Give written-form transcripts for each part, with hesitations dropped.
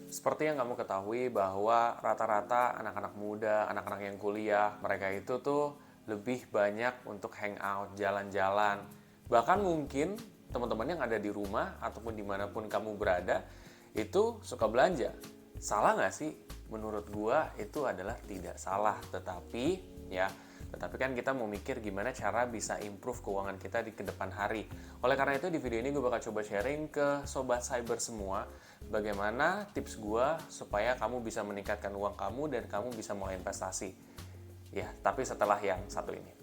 Seperti yang kamu ketahui bahwa rata-rata anak-anak muda, anak-anak yang kuliah, mereka itu tuh lebih banyak untuk hangout, jalan-jalan. Bahkan mungkin teman-teman yang ada di rumah ataupun dimanapun kamu berada, itu suka belanja. Salah nggak sih? Menurut gua itu adalah tidak salah, tetapi kan kita mau mikir gimana cara bisa improve keuangan kita di kedepan hari. Oleh karena itu di video ini gue bakal coba sharing ke sobat cyber semua bagaimana tips gue supaya kamu bisa meningkatkan uang kamu dan kamu bisa mulai investasi. Ya, tapi setelah yang satu ini.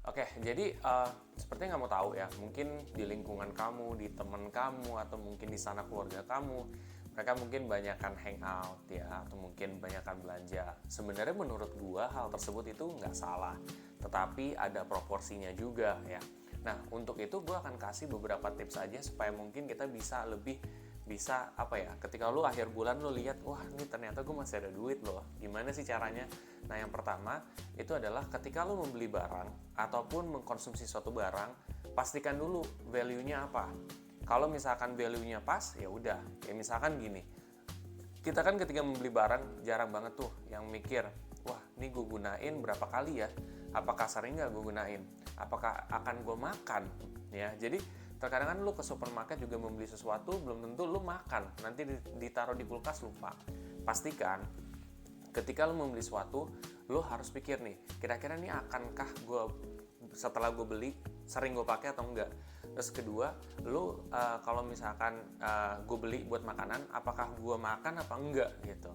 Oke, jadi seperti yang kamu tahu ya, mungkin di lingkungan kamu, di teman kamu, atau mungkin di sana keluarga kamu, mereka mungkin banyakkan hangout ya, atau mungkin banyakkan belanja. Sebenarnya menurut gua hal tersebut itu nggak salah, tetapi ada proporsinya juga ya. Nah, untuk itu gua akan kasih beberapa tips aja supaya mungkin kita bisa apa ya, ketika lu akhir bulan lu lihat, wah ini ternyata gue masih ada duit loh, gimana sih caranya? Nah, yang pertama itu adalah ketika lu membeli barang ataupun mengkonsumsi suatu barang, pastikan dulu value-nya apa. Kalau misalkan value-nya pas, ya udah. Ya misalkan gini, kita kan ketika membeli barang jarang banget tuh yang mikir, wah ini gue gunain berapa kali ya, apakah sering nggak gue gunain, apakah akan gue makan ya. Jadi terkadang kan lu ke supermarket juga membeli sesuatu, belum tentu lu makan, nanti ditaruh di kulkas lupa. Pastikan ketika lu membeli sesuatu, lu harus pikir nih, kira-kira ini akankah gue setelah gue beli sering gue pakai atau enggak. Terus kedua, lu kalau misalkan gue beli buat makanan, apakah gue makan apa enggak gitu.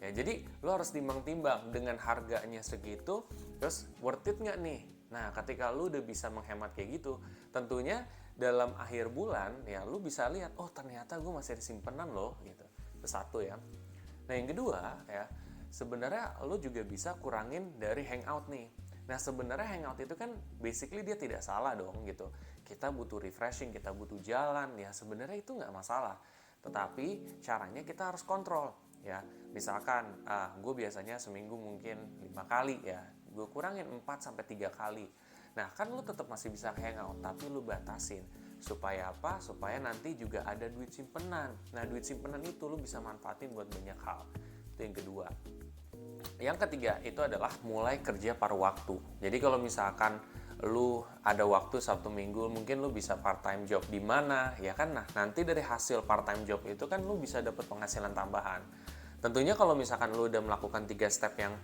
Ya, jadi lu harus timbang-timbang dengan harganya segitu, terus worth it nggak nih? Nah, ketika lu udah bisa menghemat kayak gitu, tentunya dalam akhir bulan ya lu bisa lihat, oh ternyata gue masih ada simpenan loh gitu. Itu satu ya. Nah, yang kedua ya, sebenarnya lu juga bisa kurangin dari hangout nih. Nah, sebenarnya hangout itu kan basically dia tidak salah dong gitu. Kita butuh refreshing, kita butuh jalan, ya sebenarnya itu nggak masalah. Tetapi caranya kita harus kontrol ya. Misalkan gue biasanya seminggu mungkin 5 kali ya, gue kurangin 4-3 kali. Nah, kan lu tetap masih bisa hangout, tapi lu batasin. Supaya apa? Supaya nanti juga ada duit simpenan. Nah, duit simpenan itu lu bisa manfaatin buat banyak hal. Itu yang kedua. Yang ketiga itu adalah mulai kerja paruh waktu. Jadi kalau misalkan lu ada waktu Sabtu Minggu, mungkin lu bisa part time job di mana, ya kan? Nah, nanti dari hasil part time job itu kan lu bisa dapat penghasilan tambahan. Tentunya kalau misalkan lu udah melakukan 3 step yang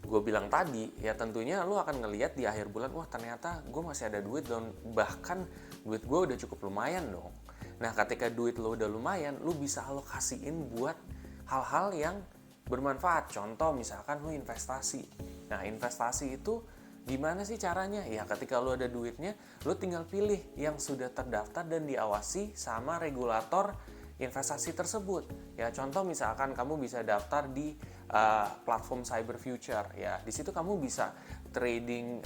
gue bilang tadi, ya tentunya lu akan ngelihat di akhir bulan, wah ternyata gue masih ada duit dan bahkan duit gue udah cukup lumayan dong. Nah, ketika duit lu udah lumayan, lu bisa alokasiin buat hal-hal yang bermanfaat. Contoh misalkan lu investasi. Nah, investasi itu gimana sih caranya? Ya ketika lu ada duitnya, lu tinggal pilih yang sudah terdaftar dan diawasi sama regulator investasi tersebut. Ya contoh misalkan kamu bisa daftar di platform Cyber Future. Ya di situ kamu bisa trading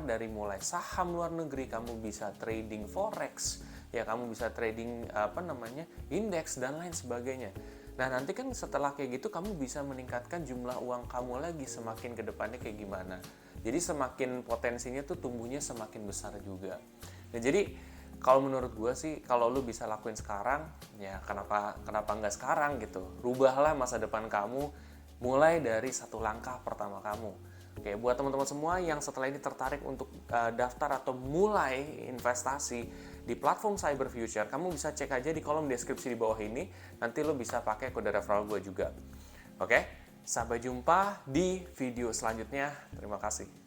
dari mulai saham luar negeri, kamu bisa trading forex, ya kamu bisa trading indeks dan lain sebagainya. Nah, nanti kan setelah kayak gitu kamu bisa meningkatkan jumlah uang kamu lagi semakin ke depannya kayak gimana. Jadi semakin potensinya tuh tumbuhnya semakin besar juga. Nah, jadi kalau menurut gue sih kalau lu bisa lakuin sekarang, ya kenapa nggak sekarang gitu. Rubahlah masa depan kamu mulai dari satu langkah pertama kamu. Oke, buat teman-teman semua yang setelah ini tertarik untuk daftar atau mulai investasi di platform Cyber Future, kamu bisa cek aja di kolom deskripsi di bawah ini. Nanti lo bisa pakai kode referral gue juga. Oke, sampai jumpa di video selanjutnya. Terima kasih.